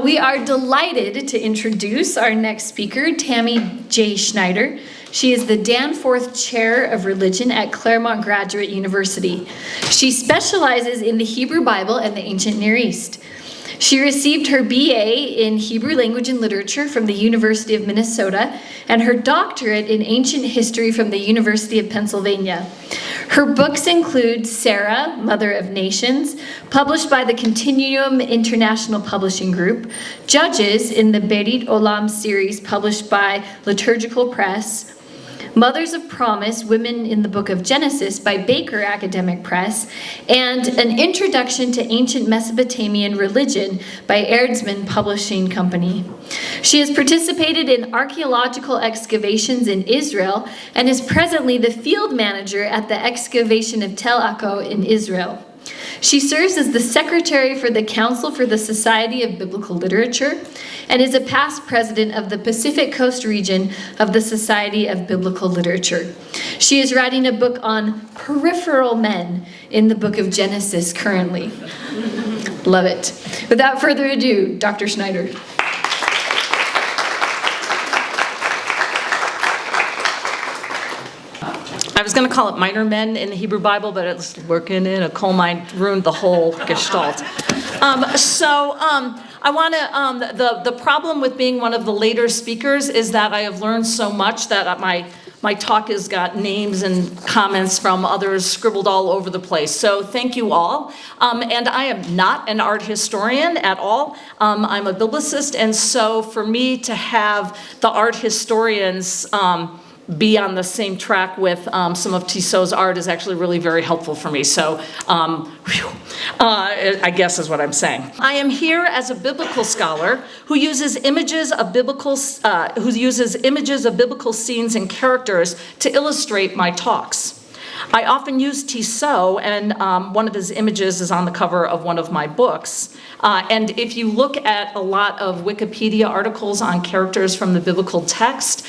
We are delighted to introduce our next speaker, Tammi J. Schneider. She is the Danforth Chair of Religion at Claremont Graduate University. She specializes in the Hebrew Bible and the ancient Near East. She received her BA in Hebrew Language and Literature from the University of Minnesota and her doctorate in Ancient History from the University of Pennsylvania. Her books include Sarah, Mother of Nations, published by the Continuum International Publishing Group, Judges in the Berit Olam series published by Liturgical Press, Mothers of Promise, Women in the Book of Genesis by Baker Academic Press, and An Introduction to Ancient Mesopotamian Religion by Erdsman Publishing Company. She has participated in archaeological excavations in Israel and is presently the field manager at the excavation of Tel Akko in Israel. She serves as the secretary for the Council for the Society of Biblical Literature and is a past president of the Pacific Coast region of the Society of Biblical Literature. She is writing a book on peripheral men in the book of Genesis currently. Love it. Without further ado, Dr. Schneider. I was going to call it minor men in the Hebrew Bible, but it's working in a coal mine ruined the whole gestalt. I want to, the problem with being one of the later speakers is that I have learned so much that my talk has got names and comments from others scribbled all over the place. So thank you all. And I am not an art historian at all. I'm a biblicist, and so for me to have the art historians be on the same track with some of Tissot's art is actually really very helpful for me. So I guess is what I'm saying. I am here as a biblical scholar who uses images of biblical scenes and characters to illustrate my talks. I often use Tissot, and one of his images is on the cover of one of my books. And if you look at a lot of Wikipedia articles on characters from the biblical text,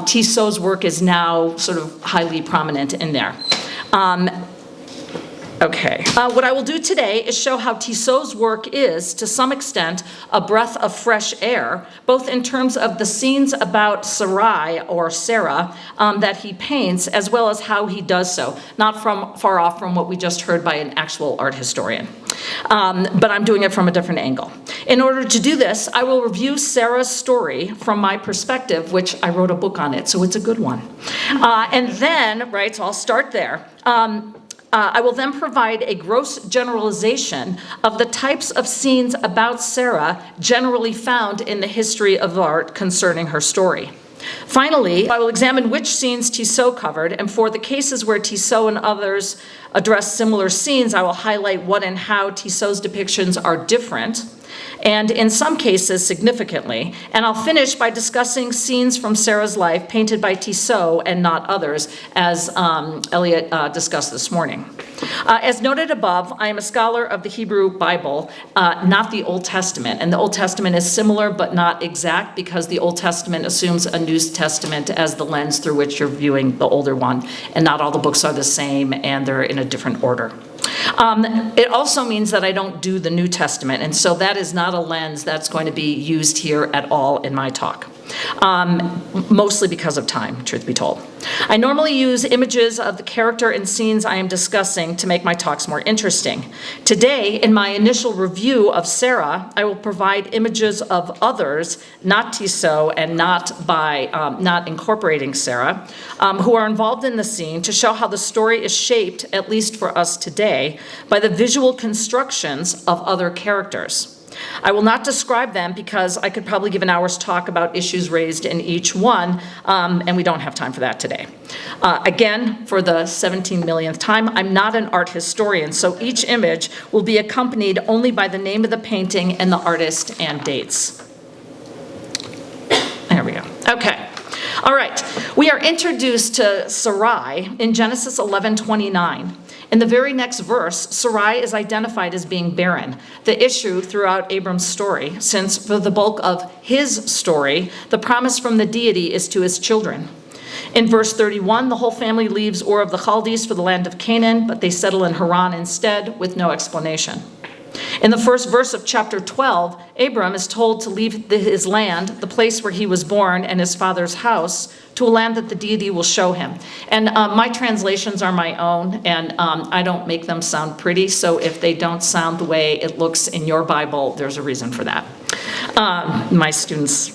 Tissot's work is now sort of highly prominent in there. What I will do today is show how Tissot's work is, to some extent, a breath of fresh air, both in terms of the scenes about Sarai, or Sarah, that he paints, as well as how he does so, not far off from what we just heard by an actual art historian. But I'm doing it from a different angle. In order to do this, I will review Sarah's story from my perspective, which I wrote a book on it, so it's a good one. And then, so I'll start there. I will then provide a gross generalization of the types of scenes about Sarah generally found in the history of art concerning her story. Finally, I will examine which scenes Tissot covered, and for the cases where Tissot and others address similar scenes, I will highlight what and how Tissot's depictions are different, and in some cases significantly. And I'll finish by discussing scenes from Sarah's life painted by Tissot and not others, as Elliot discussed this morning. As noted above, I am a scholar of the Hebrew Bible, not the Old Testament. And the Old Testament is similar but not exact, because the Old Testament assumes a New Testament as the lens through which you're viewing the older one, and not all the books are the same and they're in a different order. It also means that I don't do the New Testament, and so that is not a lens that's going to be used here at all in my talk. Mostly because of time, truth be told. I normally use images of the character and scenes I am discussing to make my talks more interesting. Today, in my initial review of Sarah, I will provide images of others, not Tissot and not incorporating Sarah, who are involved in the scene, to show how the story is shaped, at least for us today, by the visual constructions of other characters. I will not describe them because I could probably give an hour's talk about issues raised in each one, and we don't have time for that today. Again, for the 17 millionth time, I'm not an art historian, so each image will be accompanied only by the name of the painting and the artist and dates. There we go. Okay. All right. We are introduced to Sarai in Genesis 11:29. In the very next verse, Sarai is identified as being barren, the issue throughout Abram's story, since for the bulk of his story, the promise from the deity is to his children. In verse 31, the whole family leaves Ur of the Chaldees for the land of Canaan, but they settle in Haran instead with no explanation. In the first verse of chapter 12, Abram is told to leave his land, the place where he was born, and his father's house, to a land that the deity will show him. And my translations are my own, and I don't make them sound pretty, so if they don't sound the way it looks in your Bible, there's a reason for that. My students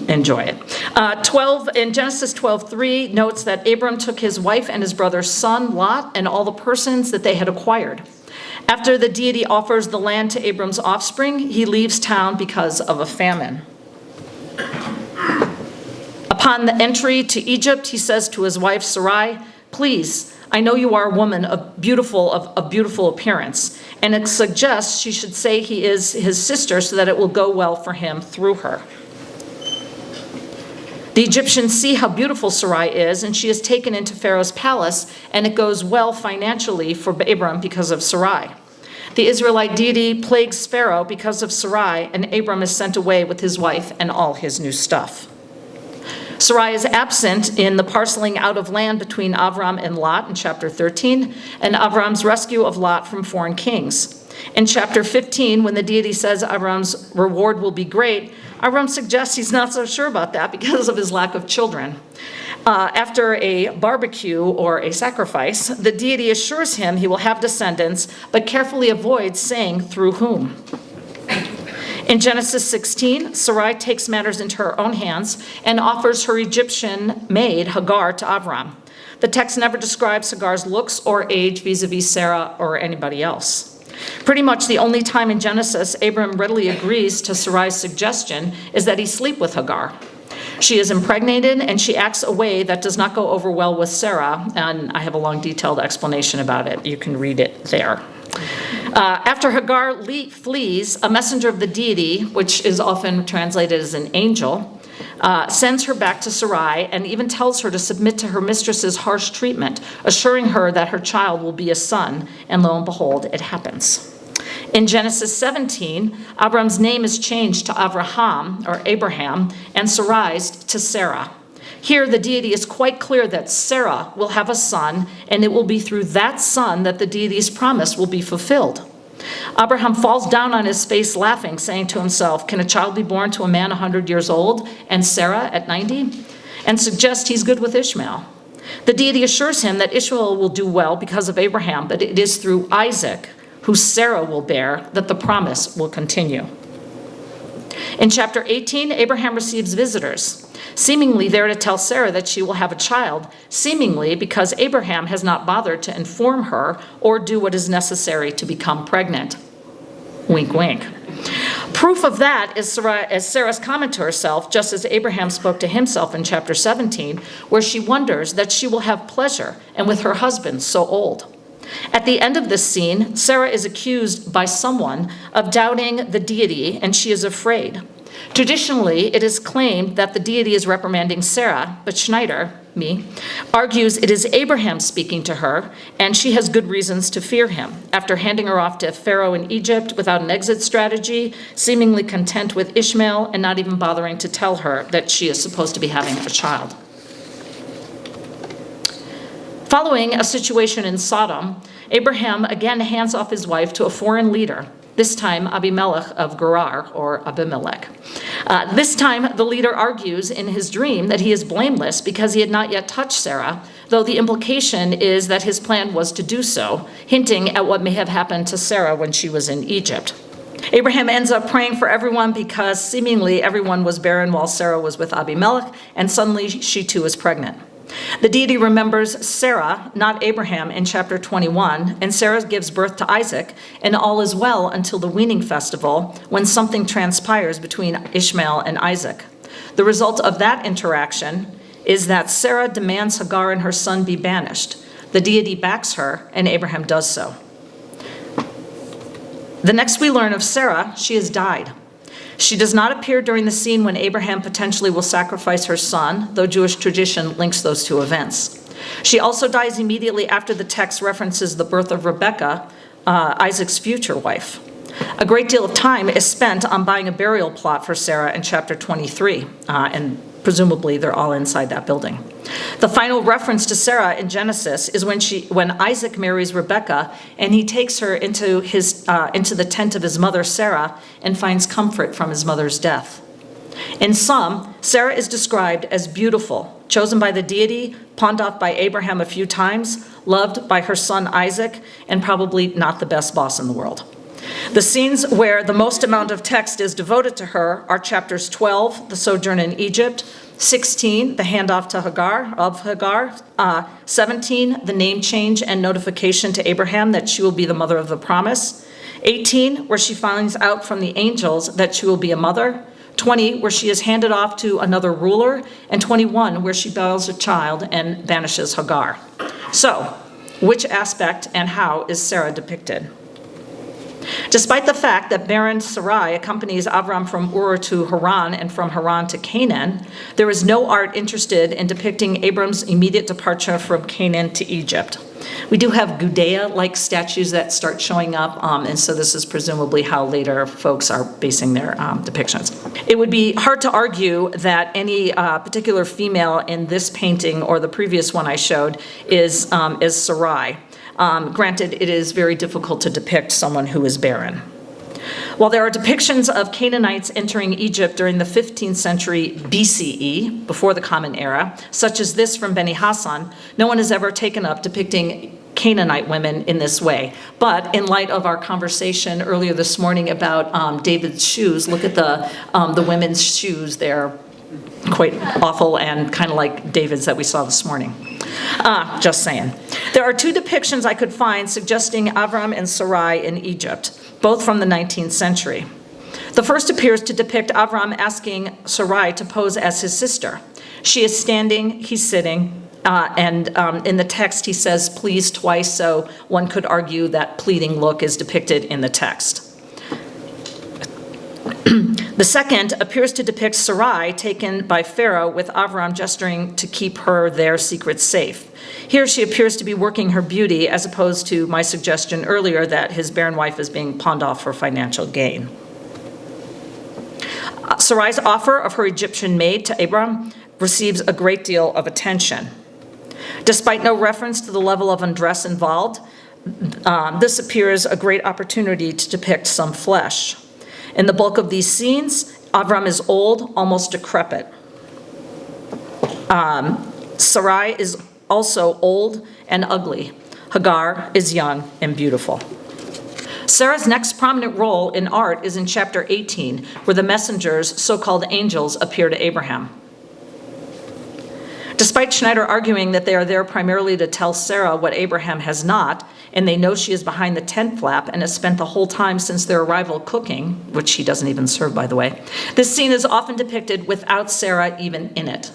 enjoy it. In Genesis 12:3 notes that Abram took his wife and his brother's son, Lot, and all the persons that they had acquired. After the deity offers the land to Abram's offspring, he leaves town because of a famine. Upon the entry to Egypt, he says to his wife Sarai, "Please, I know you are a woman of beautiful appearance," and it suggests she should say he is his sister so that it will go well for him through her. The Egyptians see how beautiful Sarai is, and she is taken into Pharaoh's palace, and it goes well financially for Abram because of Sarai. The Israelite deity plagues Pharaoh because of Sarai, and Abram is sent away with his wife and all his new stuff. Sarai is absent in the parceling out of land between Avram and Lot in chapter 13, and Avram's rescue of Lot from foreign kings. In chapter 15, when the deity says Avram's reward will be great, Avram suggests he's not so sure about that because of his lack of children. After a barbecue or a sacrifice, the deity assures him he will have descendants, but carefully avoids saying through whom. In Genesis 16, Sarai takes matters into her own hands and offers her Egyptian maid, Hagar, to Avram. The text never describes Hagar's looks or age vis-a-vis Sarah or anybody else. Pretty much the only time in Genesis Abram readily agrees to Sarai's suggestion is that he sleep with Hagar. She is impregnated and she acts a way that does not go over well with Sarah, and I have a long detailed explanation about it. You can read it there. After Hagar flees, a messenger of the deity, which is often translated as an angel, sends her back to Sarai and even tells her to submit to her mistress's harsh treatment, assuring her that her child will be a son, and lo and behold, it happens. In Genesis 17, Abram's name is changed to Abraham, and Sarai's to Sarah. Here, the deity is quite clear that Sarah will have a son, and it will be through that son that the deity's promise will be fulfilled. Abraham falls down on his face laughing, saying to himself, "Can a child be born to a man 100 years old, and Sarah at 90? And suggests he's good with Ishmael. The deity assures him that Ishmael will do well because of Abraham, but it is through Isaac, who Sarah will bear, that the promise will continue. In chapter 18, Abraham receives visitors, seemingly there to tell Sarah that she will have a child, seemingly because Abraham has not bothered to inform her or do what is necessary to become pregnant. Wink, wink. Proof of that is Sarah's comment to herself, just as Abraham spoke to himself in chapter 17, where she wonders that she will have pleasure, and with her husband so old. At the end of this scene, Sarah is accused by someone of doubting the deity, and she is afraid. Traditionally, it is claimed that the deity is reprimanding Sarah, but Schneider, argues it is Abraham speaking to her, and she has good reasons to fear him. After handing her off to Pharaoh in Egypt without an exit strategy, seemingly content with Ishmael, and not even bothering to tell her that she is supposed to be having a child. Following a situation in Sodom, Abraham again hands off his wife to a foreign leader, this time Abimelech of Gerar, or Abimelech. This time, the leader argues in his dream that he is blameless because he had not yet touched Sarah, though the implication is that his plan was to do so, hinting at what may have happened to Sarah when she was in Egypt. Abraham ends up praying for everyone because seemingly everyone was barren while Sarah was with Abimelech, and suddenly she too is pregnant. The deity remembers Sarah, not Abraham, in chapter 21, and Sarah gives birth to Isaac, and all is well until the weaning festival, when something transpires between Ishmael and Isaac. The result of that interaction is that Sarah demands Hagar and her son be banished. The deity backs her, and Abraham does so. The next we learn of Sarah, she has died. She does not appear during the scene when Abraham potentially will sacrifice her son, though Jewish tradition links those two events. She also dies immediately after the text references the birth of Rebekah, Isaac's future wife. A great deal of time is spent on buying a burial plot for Sarah in chapter 23, and presumably they're all inside that building. The final reference to Sarah in Genesis is when Isaac marries Rebekah, and he takes her into the tent of his mother Sarah and finds comfort from his mother's death. In sum, Sarah is described as beautiful, chosen by the deity, pawned off by Abraham a few times, loved by her son Isaac, and probably not the best boss in the world. The scenes where the most amount of text is devoted to her are chapters 12, the sojourn in Egypt, 16, the handoff to Hagar, 17, the name change and notification to Abraham that she will be the mother of the promise, 18, where she finds out from the angels that she will be a mother, 20, where she is handed off to another ruler, and 21, where she bears a child and banishes Hagar. So, which aspect and how is Sarah depicted? Despite the fact that barren Sarai accompanies Avram from Ur to Haran and from Haran to Canaan, there is no art interested in depicting Abram's immediate departure from Canaan to Egypt. We do have Gudea-like statues that start showing up, and so this is presumably how later folks are basing their depictions. It would be hard to argue that any particular female in this painting or the previous one I showed is Sarai. Granted, it is very difficult to depict someone who is barren. While there are depictions of Canaanites entering Egypt during the 15th century BCE, before the Common Era, such as this from Beni Hassan, no one has ever taken up depicting Canaanite women in this way. But in light of our conversation earlier this morning about David's shoes, look at the women's shoes. They're quite awful and kind of like David's that we saw this morning. Just saying. There are two depictions I could find suggesting Avram and Sarai in Egypt, both from the 19th century. The first appears to depict Avram asking Sarai to pose as his sister. She is standing, he's sitting, and in the text he says please twice, so one could argue that pleading look is depicted in the text. The second appears to depict Sarai taken by Pharaoh with Avram gesturing to keep their secret safe. Here she appears to be working her beauty as opposed to my suggestion earlier that his barren wife is being pawned off for financial gain. Sarai's offer of her Egyptian maid to Abram receives a great deal of attention. Despite no reference to the level of undress involved, this appears a great opportunity to depict some flesh. In the bulk of these scenes, Avram is old, almost decrepit. Sarai is also old and ugly. Hagar is young and beautiful. Sarah's next prominent role in art is in chapter 18, where the messengers, so-called angels, appear to Abraham. Despite Schneider arguing that they are there primarily to tell Sarah what Abraham has not, and they know she is behind the tent flap and has spent the whole time since their arrival cooking, which she doesn't even serve, by the way, this scene is often depicted without Sarah even in it.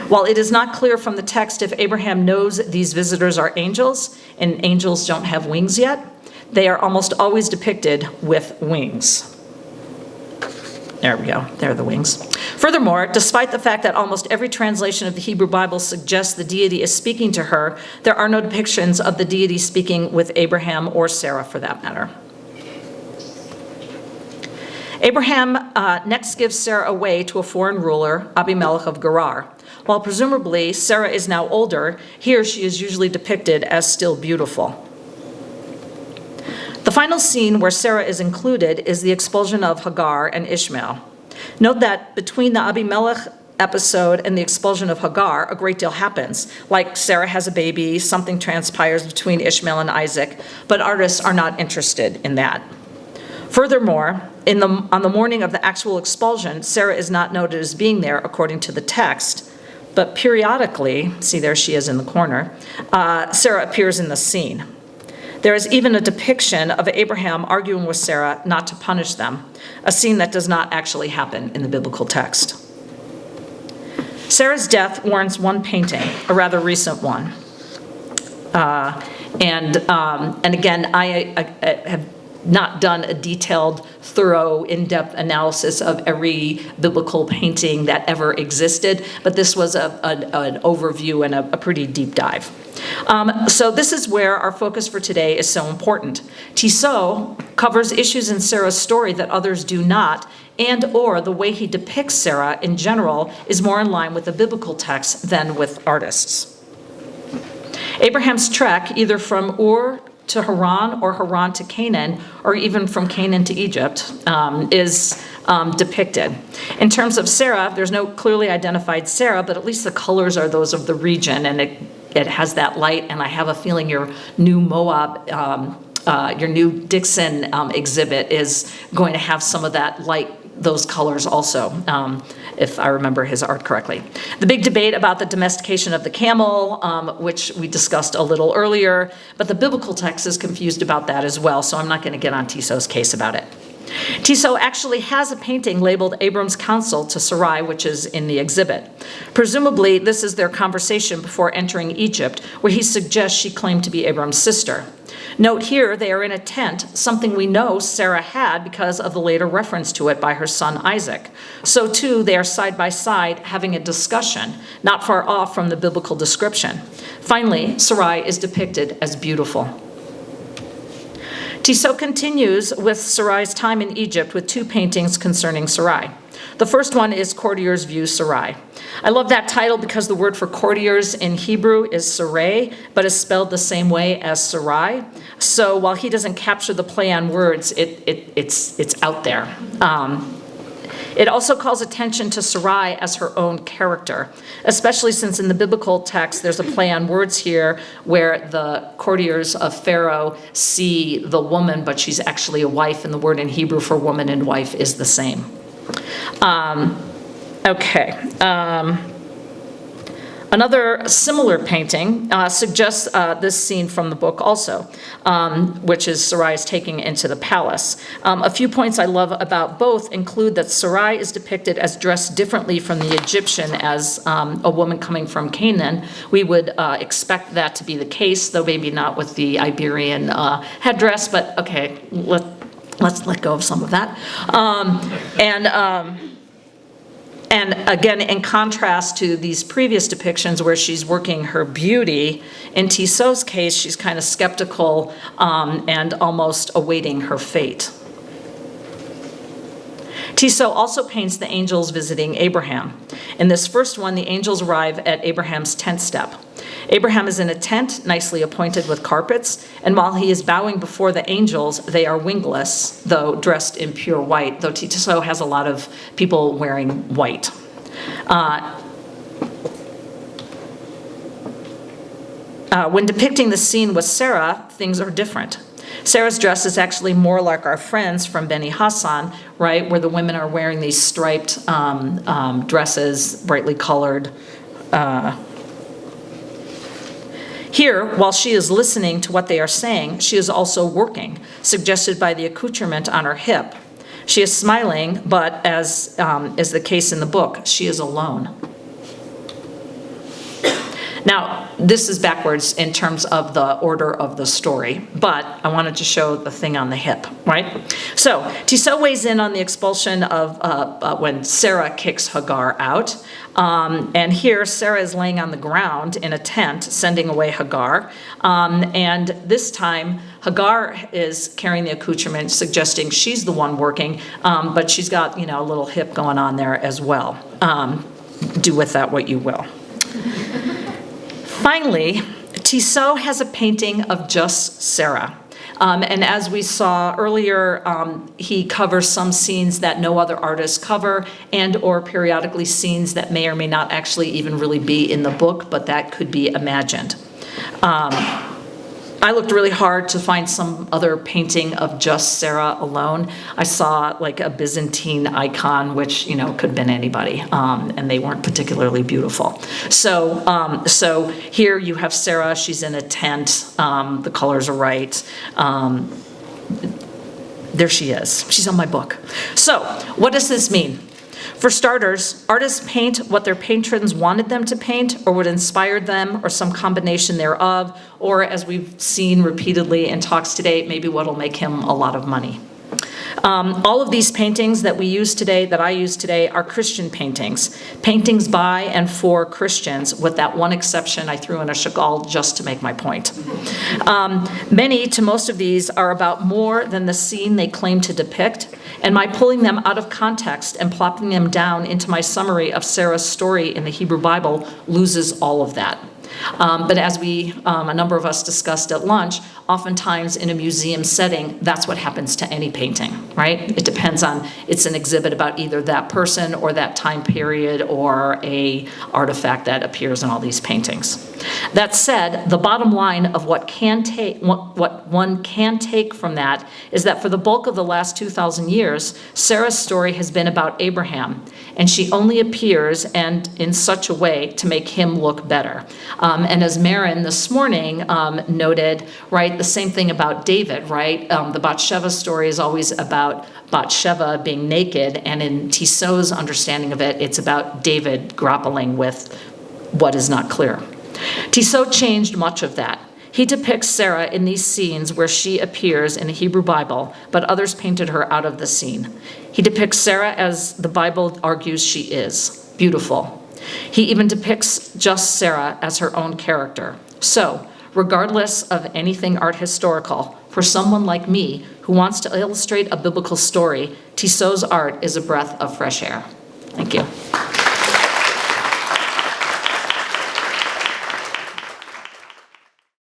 While it is not clear from the text if Abraham knows these visitors are angels, and angels don't have wings yet, they are almost always depicted with wings. There we go, there are the wings. Furthermore, despite the fact that almost every translation of the Hebrew Bible suggests the deity is speaking to her, there are no depictions of the deity speaking with Abraham or Sarah for that matter. Abraham next gives Sarah away to a foreign ruler, Abimelech of Gerar. While presumably Sarah is now older, here she is usually depicted as still beautiful. The final scene where Sarah is included is the expulsion of Hagar and Ishmael. Note that between the Abimelech episode and the expulsion of Hagar, a great deal happens. Like Sarah has a baby, something transpires between Ishmael and Isaac, but artists are not interested in that. Furthermore, on the morning of the actual expulsion, Sarah is not noted as being there according to the text, but periodically, see there she is in the corner, Sarah appears in the scene. There is even a depiction of Abraham arguing with Sarah not to punish them, a scene that does not actually happen in the biblical text. Sarah's death warrants one painting, a rather recent one. And again, I have not done a detailed, thorough, in-depth analysis of every biblical painting that ever existed, but this was an overview and a pretty deep dive. So this is where our focus for today is so important. Tissot covers issues in Sarah's story that others do not, and or the way he depicts Sarah in general is more in line with the biblical text than with artists. Abraham's trek, either from Ur to Haran or Haran to Canaan, or even from Canaan to Egypt, is depicted. In terms of Sarah, there's no clearly identified Sarah, but at least the colors are those of the region, and it has that light, and I have a feeling your new MOA, your new Dixon exhibit is going to have some of that light, those colors also, if I remember his art correctly. The big debate about the domestication of the camel, which we discussed a little earlier, but the biblical text is confused about that as well, so I'm not going to get on Tissot's case about it. Tissot actually has a painting labeled Abram's Counsel to Sarai, which is in the exhibit. Presumably, this is their conversation before entering Egypt, where he suggests she claimed to be Abram's sister. Note here, they are in a tent, something we know Sarah had because of the later reference to it by her son Isaac. So too, they are side by side having a discussion, not far off from the biblical description. Finally, Sarai is depicted as beautiful. Tissot continues with Sarai's time in Egypt with two paintings concerning Sarai. The first one is Courtiers View Sarai. I love that title because the word for courtiers in Hebrew is sarai, but is spelled the same way as Sarai. So while he doesn't capture the play on words, it's out there. It also calls attention to Sarai as her own character, especially since in the biblical text there's a play on words here where the courtiers of Pharaoh see the woman, but she's actually a wife, and the word in Hebrew for woman and wife is the same. Another similar painting suggests this scene from the book also, which is Sarai's taking into the palace. A few points I love about both include that Sarai is depicted as dressed differently from the Egyptian as a woman coming from Canaan. We would expect that to be the case, though maybe not with the Iberian headdress, but okay, let's let go of some of that. And again, in contrast to these previous depictions where she's working her beauty, in Tissot's case, she's kind of skeptical and almost awaiting her fate. Tissot also paints the angels visiting Abraham. In this first one, the angels arrive at Abraham's tent step. Abraham is in a tent, nicely appointed with carpets, and while he is bowing before the angels, they are wingless, though dressed in pure white, though Tissot has a lot of people wearing white. When depicting the scene with Sarah, things are different. Sarah's dress is actually more like our friends from Beni Hassan, right, where the women are wearing these striped dresses, brightly colored. Here, while she is listening to what they are saying, she is also working, suggested by the accoutrement on her hip. She is smiling, but as is the case in the book, she is alone. Now, this is backwards in terms of the order of the story, but I wanted to show the thing on the hip, right? So, Tissot weighs in on the expulsion of when Sarah kicks Hagar out. And here, Sarah is laying on the ground in a tent, sending away Hagar. And this time, Hagar is carrying the accoutrement, suggesting she's the one working, but she's got, a little hip going on there as well. Do with that what you will. Finally, Tissot has a painting of just Sarah. And as we saw earlier, he covers some scenes that no other artists cover and or periodically scenes that may or may not actually even really be in the book, but that could be imagined. I looked really hard to find some other painting of just Sarah alone. I saw like a Byzantine icon, which, could have been anybody, and they weren't particularly beautiful. So here you have Sarah, she's in a tent, the colors are right. There she is. She's on my book. So what does this mean? For starters, artists paint what their patrons wanted them to paint or what inspired them or some combination thereof, or as we've seen repeatedly in talks today, maybe what'll make him a lot of money. All of these paintings that we use today, that I use today, are Christian paintings. Paintings by and for Christians, with that one exception I threw in a Chagall just to make my point. Many to most of these are about more than the scene they claim to depict, and my pulling them out of context and plopping them down into my summary of Sarah's story in the Hebrew Bible loses all of that. But as a number of us discussed at lunch, oftentimes in a museum setting, that's what happens to any painting, right? It depends on, it's an exhibit about either that person or that time period or a artifact that appears in all these paintings. That said, the bottom line of what one can take from that is that for the bulk of the last 2,000 years, Sarah's story has been about Abraham, and she only appears and in such a way to make him look better. And as Marin this morning noted, right, the same thing about David, right? The Bathsheba story is always about Bathsheba being naked, and in Tissot's understanding of it, it's about David grappling with what is not clear. Tissot changed much of that. He depicts Sarah in these scenes where she appears in the Hebrew Bible, but others painted her out of the scene. He depicts Sarah as the Bible argues she is, beautiful. He even depicts just Sarah as her own character. So, regardless of anything art historical, for someone like me who wants to illustrate a biblical story, Tissot's art is a breath of fresh air. Thank you.